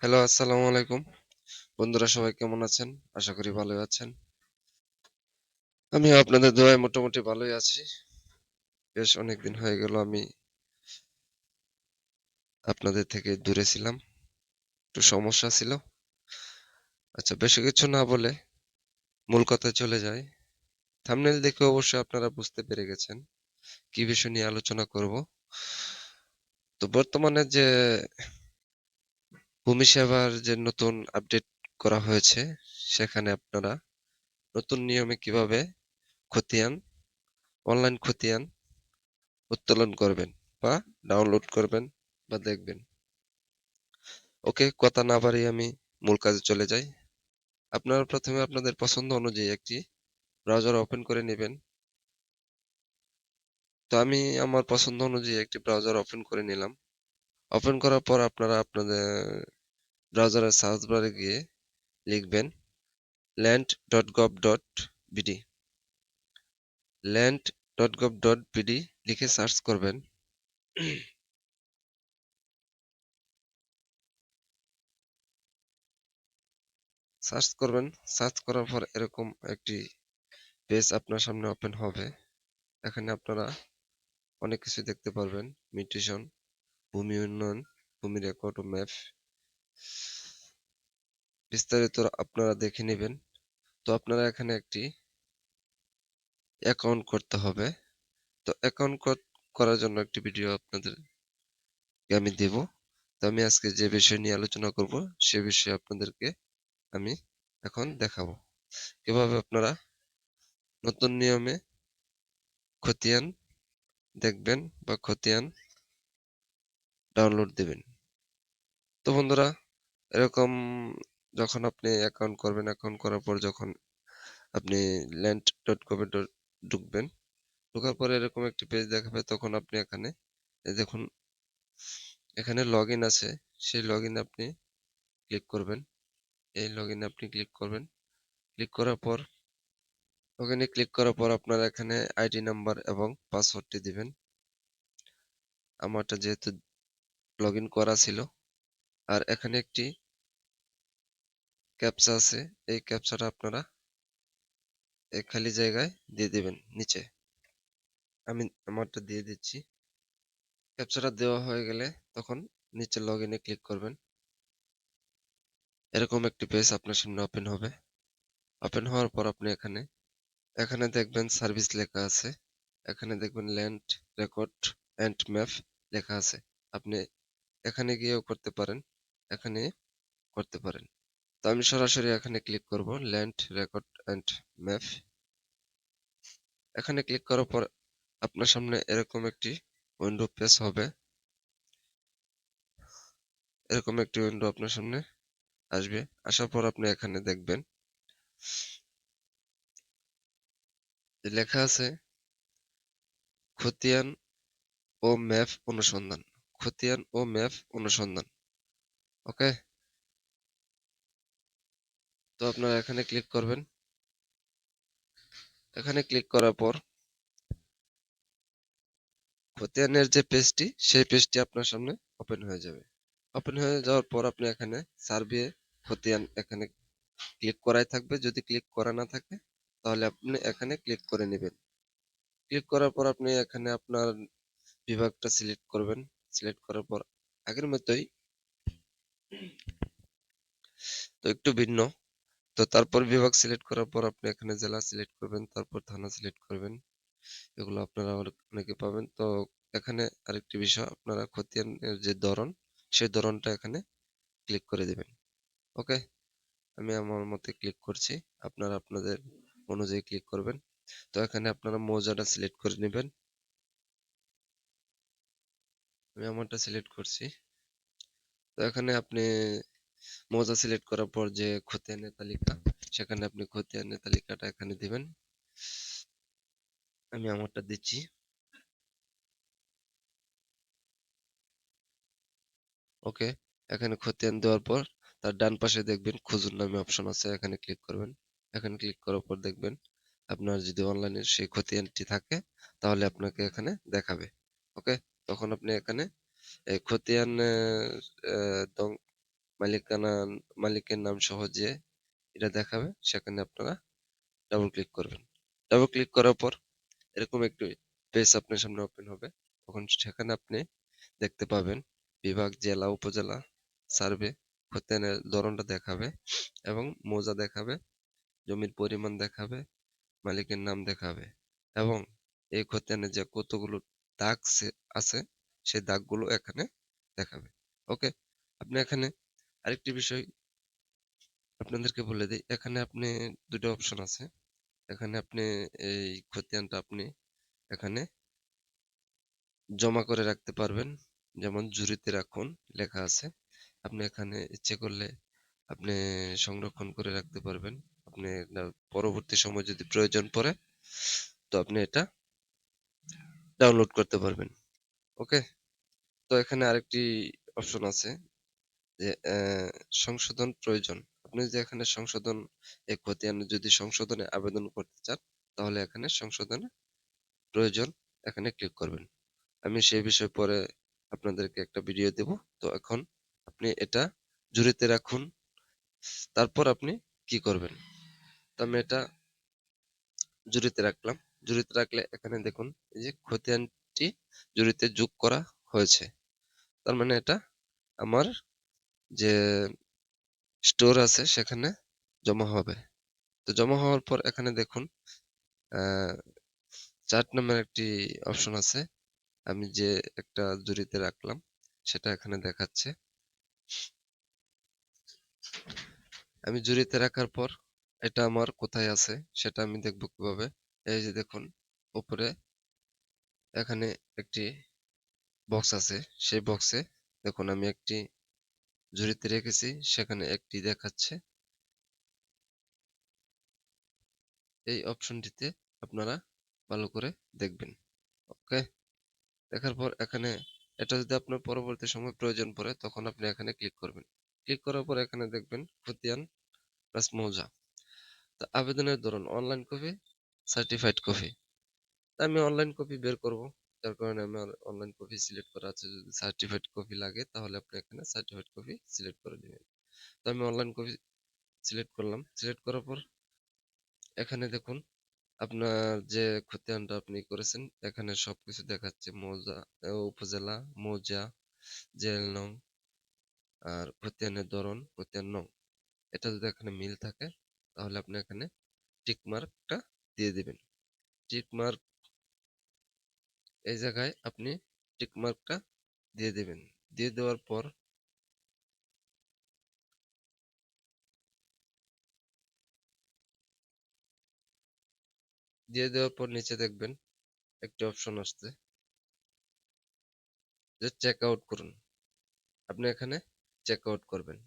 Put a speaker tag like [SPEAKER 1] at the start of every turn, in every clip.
[SPEAKER 1] Hello, আসসালামু আলাইকুম। বন্ধুরা সবাই কেমন আছেন? আশা করি ভালোই আছেন। আমিও আপনাদের দোয়ায় মোটামুটি ভালোই আছি। বেশ অনেকদিন হয়ে গেল আমি আপনাদের থেকে দূরে ছিলাম। একটু সমস্যা ছিল। আচ্ছা, বেশি কিছু না বলে মূল কথায় চলে যাই। থাম্বনেইল দেখে অবশ্যই আপনারা বুঝতে পেরে গেছেন কি বিষয় নিয়ে আলোচনা করব। তো বর্তমানে যে ভূমি সেবার যে নতুন আপডেট করা হয়েছে, সেখানে আপনারা নতুন নিয়মে কিভাবে খতিয়ান, অনলাইন খতিয়ান উত্তোলন করবেন বা ডাউনলোড করবেন বা দেখবেন। ওকে, কথা না বাড়িয়ে আমি মূল কাজে চলে যাই। আপনারা প্রথমে আপনাদের পছন্দ অনুযায়ী একটি ব্রাউজার ওপেন করে নেবেন। তো আমি আমার পছন্দ অনুযায়ী একটি ব্রাউজার ওপেন করে নিলাম। ওপেন করার পর আপনারা আপনাদের ব্রাউজারের সার্চ বারে গিয়ে লিখবেন land.gov.bd land.gov.bd লিখে সার্চ করবেন। সার্চ করবেন। সার্চ করার পর এরকম একটি পেজ আপনার সামনে ওপেন হবে। এখানে আপনারা অনেক কিছু দেখতে পারবেন। মিউটেশন, ভূমি উন্নয়ন, ভূমি রেকর্ড ও ম্যাপ বিস্তারিত আপনারা দেখে নেবেন। তো আপনারা এখানে একটি অ্যাকাউন্ট করতে হবে। তো অ্যাকাউন্ট করার জন্য একটি ভিডিও আপনাদেরকে আমি দেব। তো আমি আজকে যে বিষয় নিয়ে আলোচনা করব সে বিষয়ে আপনাদেরকে আমি এখন দেখাবো। কিভাবে আপনারা নতুন নিয়মে খতিয়ান দেখবেন বা খতিয়ান ডাউনলোড দিবেন। তো বন্ধুরা, এরকম যখন আপনি অ্যাকাউন্ট করবেন, অ্যাকাউন্ট করার পর যখন আপনি land.gov এ ঢুকবেন, ঢোকার পরে এরকম একটি পেজ দেখাবে, তখন আপনি এখানে এই দেখুন, এখানে লগইন আছে। সেই লগইনে আপনি ক্লিক করবেন। এই লগইনে আপনি ক্লিক করবেন। ক্লিক করার পর ওখানে ক্লিক করার পর আপনারা এখানে আইডি নাম্বার এবং পাসওয়ার্ডটি দিবেন। আমারটা যেহেতু লগইন করা ছিল, আর এখানে একটি ক্যাপচা আছে। এই ক্যাপচাটা আপনারা এই খালি জায়গায় দিয়ে দিবেন নিচে। আমি আমারটা দিয়ে দিচ্ছি। ক্যাপচাটা দেওয়া হয়ে গেলে তখন নিচে লগইনে ক্লিক করবেন। এরকম একটি পেজ আপনার সামনে ওপেন হবে। ওপেন হওয়ার পর আপনি এখানে এখানে দেখবেন সার্ভিস লেখা আছে। এখানে দেখবেন ল্যান্ড রেকর্ড এন্ড ম্যাপ লেখা আছে। আপনি এখানে গিয়েও করতে পারেন, এখানে করতে পারেন। তো আমি সরাসরি এখানে ক্লিক করব, ল্যান্ড রেকর্ড এন্ড ম্যাপ। এখানে ক্লিক করার পর আপনার সামনে এরকম একটি উইন্ডো পেজ হবে। এরকম একটি উইন্ডো আপনার সামনে আসবে। আসার পর আপনি এখানে দেখবেন যে লেখা আছে খতিয়ান ও ম্যাপ অনুসন্ধান। খতিয়ান ও ম্যাপ অনুসন্ধান। ওকে, তো আপনারা এখানে ক্লিক করবেন। এখানে ক্লিক করার পর খতিয়ানের যে পেজটি, সেই পেজটি আপনার সামনে ওপেন হয়ে যাবে। ওপেন হয়ে যাওয়ার পর আপনি এখানে সার্ভে খতিয়ান এখানে ক্লিক করাই থাকবে। যদি ক্লিক করা না থাকে তাহলে আপনি এখানে ক্লিক করে নেবেন। ক্লিক করার পর আপনি এখানে আপনার বিভাগটা সিলেক্ট করবেন। সিলেক্ট করার পর আগের মতোই, তো একটু ভিন্ন। তো তারপর বিভাগ সিলেক্ট করার পর আপনি এখানে জেলা সিলেক্ট করবেন, তারপর থানা সিলেক্ট করবেন। এগুলো আপনারা অনেকে পাবেন। তো এখানে আরেকটি বিষয়, আপনারা খতিয়ানের যে ধরন, সেই ধরনটা এখানে ক্লিক করে দিবেন। ওকে, আমি আমার মতে ক্লিক করছি। আপনারা আপনাদের অনুযায়ী ক্লিক করবেন। তো এখানে আপনারা মৌজাটা সিলেক্ট করে নেবেন। আমি আমারটা সিলেক্ট করছি। তো এখানে আপনি মৌজা সিলেক্ট করার পর যে খতিয়ানের তালিকা, সেখানে আপনি খতিয়ানের তালিকাটা এখানে দিবেন। আমি আমারটা দিচ্ছি। ওকে, এখানে খতিয়ান দেওয়ার পর তার ডান পাশে দেখবেন খুঁজুন নামে অপশন আছে, এখানে ক্লিক করবেন। এখানে ক্লিক করার পর দেখবেন আপনার যদি অনলাইনে সেই খতিয়ানটি থাকে তাহলে আপনাকে এখানে দেখাবে। ওকে, তখন আপনি এখানে এই খতিয়ান মালিকানা মালিকের নাম সহ যে এটা দেখাবে সেখানে আপনারা ডাবল ক্লিক করবেন। ডাবল ক্লিক করার পর এরকম একটি পেজ আপনার সামনে ওপেন হবে। তখন সেখানে আপনি দেখতে পাবেন বিভাগ, জেলা, উপজেলা, সার্ভে, খতিয়ানের ধরনটা দেখাবে এবং মৌজা দেখাবে, জমির পরিমাণ দেখাবে, মালিকের নাম দেখাবে এবং এই খতিয়ানে যে কতগুলো দাগ আছে সেই দাগগুলো এখানে দেখাবে। ওকে, আপনি এখানে আরেকটি বিষয় আপনাদেরকে বলে দিই, এখানে আপনি দুটো অপশন আছে। এখানে আপনি এই খতিয়ানটা আপনি এখানে জমা করে রাখতে পারবেন, যেমন ঝুড়িতে রাখুন লেখা আছে। আপনি এখানে ইচ্ছে করলে আপনি সংরক্ষণ করে রাখতে পারবেন। আপনি পরবর্তী সময় যদি প্রয়োজন পড়ে তো আপনি এটা ডাউনলোড করতে পারবেন। ওকে, তো এখানে আরেকটি অপশন আছে যে সংশোধন প্রয়োজন। আপনি যে এখানে সংশোধন এই খতিয়ান যদি সংশোধনে আবেদন করতে চান তাহলে এখানে সংশোধনে প্রয়োজন এখানে ক্লিক করবেন। আমি সেই বিষয়ে পরে আপনাদেরকে একটা ভিডিও দেব। তো এখন আপনি এটা ঝুড়িতে রাখুন। তারপর আপনি কি করবেন? তো আমি এটা ঝুড়িতে রাখলাম। ঝুড়িতে রাখলে এখানে দেখুন এই যে খতিয়ানটি ঝুড়িতে যোগ করা হয়েছে। তার মানে এটা আমার যে স্টোর আছে সেখানে জমা হবে। তো জমা হওয়ার পর এখানে দেখুন আহ চার্ট নামের একটি অপশন আছে। আমি যে একটা ঝুড়িতে রাখলাম সেটা এখানে দেখাচ্ছে। আমি ঝুড়িতে রাখার পর এটা আমার কোথায় আছে সেটা আমি দেখবো কিভাবে? এই যে দেখুন উপরে এখানে একটি বক্স আছে, সেই বক্সে দেখুন আমি একটি ঝুড়িতে রেখেছি, সেখানে একটি দেখাচ্ছে। এই অপশনটিতে আপনারা ভালো করে দেখবেন। ওকে, দেখার পর এখানে এটা যদি আপনার পরবর্তী সময় প্রয়োজন পড়ে তখন আপনি এখানে ক্লিক করবেন। ক্লিক করার পর এখানে দেখবেন খতিয়ান প্লাস মৌজা। তো আবেদনের ধরন অনলাইন কপি, সার্টিফাইড কপি। আমি অনলাইন কপি বের করব, যার কারণে আমার অনলাইন কপি সিলেক্ট করা আছে। যদি সার্টিফাইড কপি লাগে তাহলে আপনি এখানে সার্টিফাইড কপি সিলেক্ট করে দিবেন। তো আমি অনলাইন কপি সিলেক্ট করলাম। সিলেক্ট করার পর এখানে দেখুন আপনার যে খতিয়ানটা আপনি করেছেন এখানে সবকিছু দেখাচ্ছে, মৌজা, উপজেলা, মৌজা, জেল নং আর খতিয়ানের ধরন, খতিয়ান নং। এটা যদি এখানে মিল থাকে তাহলে আপনি এখানে টিক মার্কটা দিয়ে দিবেন। টিক মার্ক এই জায়গায় আপনি টিক মার্কটা দিয়ে দিবেন। দিয়ে দেওয়ার পর নিচে দেখবেন একটি অপশন আসছে যে চেক আউট করুন। আপনি এখানে চেক আউট করবেন।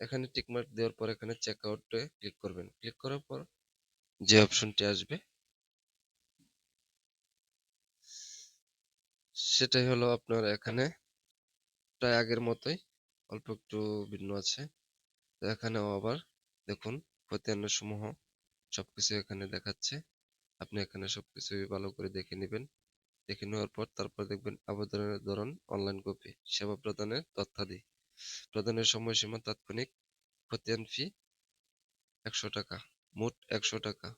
[SPEAKER 1] এখানে টিক মার্ক দেওয়ার পর এখানে চেক আউটে ক্লিক করবেন। ক্লিক করার পর যে অপশনটি আসবে সেটাই হলো আপনার এখানে প্রায় আগের মতোই, অল্প একটু ভিন্ন আছে। তো এখানেও আবার দেখুন খতিয়ান সমূহ সবকিছু এখানে দেখাচ্ছে। আপনি এখানে সবকিছুই ভালো করে দেখে নেবেন। দেখে নেওয়ার পর তারপর দেখবেন আবেদনের ধরন অনলাইন কপি, সেবা প্রদানের তথ্যাদি, প্রদানের সময়সীমা তাৎক্ষণিক, খতিয়ান ফি 100 টাকা, মোট 100 টাকা।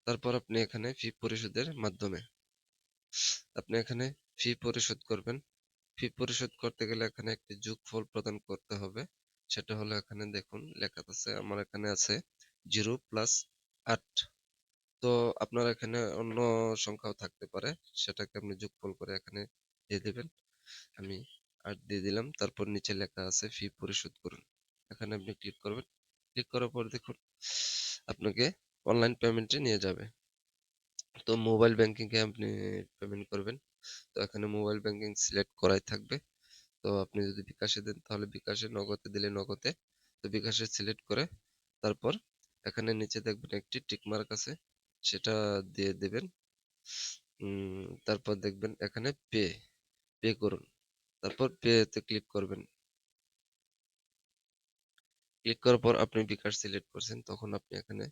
[SPEAKER 1] তারপর আপনি এখানে ফি পরিশোধের মাধ্যমে আপনি এখানে ফি পরিশোধ করবেন। ফি পরিশোধ করতে গেলে এখানে একটি যোগফল প্রদান করতে হবে। সেটা হলো এখানে দেখুন লেখা আছে, আমার এখানে আছে 0+8। তো আপনার এখানে অন্য সংখ্যাও থাকতে পারে, সেটাকে আপনি যোগফল করে এখানে দিয়ে দিবেন। আমি 8 দিয়ে দিলাম। তারপর নিচে লেখা আছে ফি পরিশোধ করুন। এখানে আপনি ক্লিক করবেন। ক্লিক করার পর দেখুন আপনাকে অনলাইন পেমেন্টে নিয়ে যাবে। তো মোবাইল ব্যাংকিং এ আপনি পেমেন্ট করবেন। তো এখানে মোবাইল ব্যাংকিং সিলেক্ট করাই থাকবে। তো আপনি যদি বিকাশে দেন তাহলে বিকাশে, নগদে দিলে নগদে। তো বিকাশে সিলেক্ট করে তারপর এখানে নিচে দেখবেন একটি টিক মার্ক আছে, সেটা দিয়ে দেবেন। তারপর দেখবেন এখানে পে পে করুন। তারপর পে তে ক্লিক করবেন। ক্লিক করার পর আপনি বিকাশ সিলেক্ট করছেন, তখন আপনি এখানে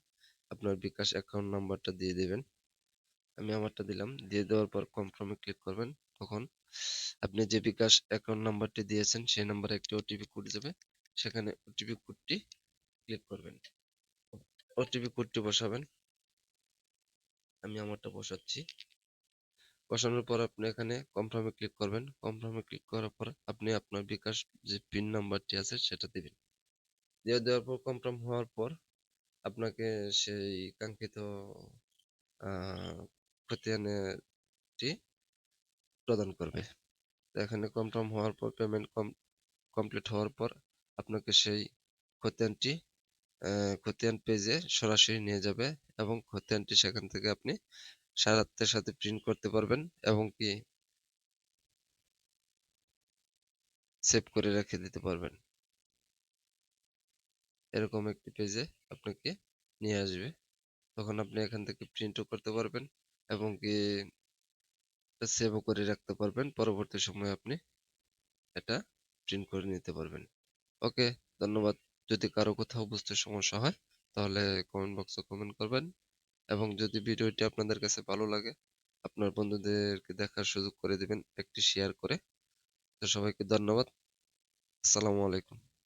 [SPEAKER 1] আপনার বিকাশ অ্যাকাউন্ট নাম্বারটা দিয়ে দিবেন। আমি আমারটা দিলাম। দিয়ে দেওয়ার পর কনফার্মে ক্লিক করবেন। তখন আপনি যে বিকাশ অ্যাকাউন্ট নাম্বারটি দিয়েছেন সেই নাম্বারে একটি ওটিপি কোড যাবে। সেখানে ওটিপি কোডটি ক্লিক করবেন। ওটিপি কোডটি বসাবেন। আমি আমারটা বসাচ্ছি। বসানোর পর আপনি এখানে কনফার্ম এ ক্লিক করবেন। কনফার্ম এ ক্লিক করার পর আপনি আপনার বিকাশ যে পিন নাম্বারটি আছে সেটা দিবেন। দেওয়ার পর কনফার্ম হওয়ার পর আপনাকে সেই কাঙ্ক্ষিত আ খতিয়ানটি প্রদান করবে। তো এখানে কনফার্ম হওয়ার পর পেমেন্ট কমপ্লিট হওয়ার পর আপনাকে সেই খতিয়ানটি খতিয়ান পেজে সরাসরি নিয়ে যাবে এবং খতিয়ানটি সেখান থেকে আপনি সাথে সাথে প্রিন্ট করতে পারবেন এবং কি সেভ করে রেখে দিতে পারবেন। এরকম একটি পেজে আপনাকে নিয়ে আসবে। তখন আপনি এখান থেকে প্রিন্টও করতে পারবেন এবং কি সেভও করে রাখতে পারবেন। পরবর্তী সময়ে আপনি এটা প্রিন্ট করে নিতে পারবেন। ওকে, ধন্যবাদ। যদি কারো কোথাও বুঝতে সমস্যা হয় তাহলে কমেন্ট বক্সে কমেন্ট করবেন এবং যদি ভিডিওটি আপনাদের কাছে ভালো লাগে আপনার বন্ধুদেরকে দেখার সুযোগ করে দিবেন একটি শেয়ার করে। তো সবাইকে ধন্যবাদ। আসসালামু আলাইকুম।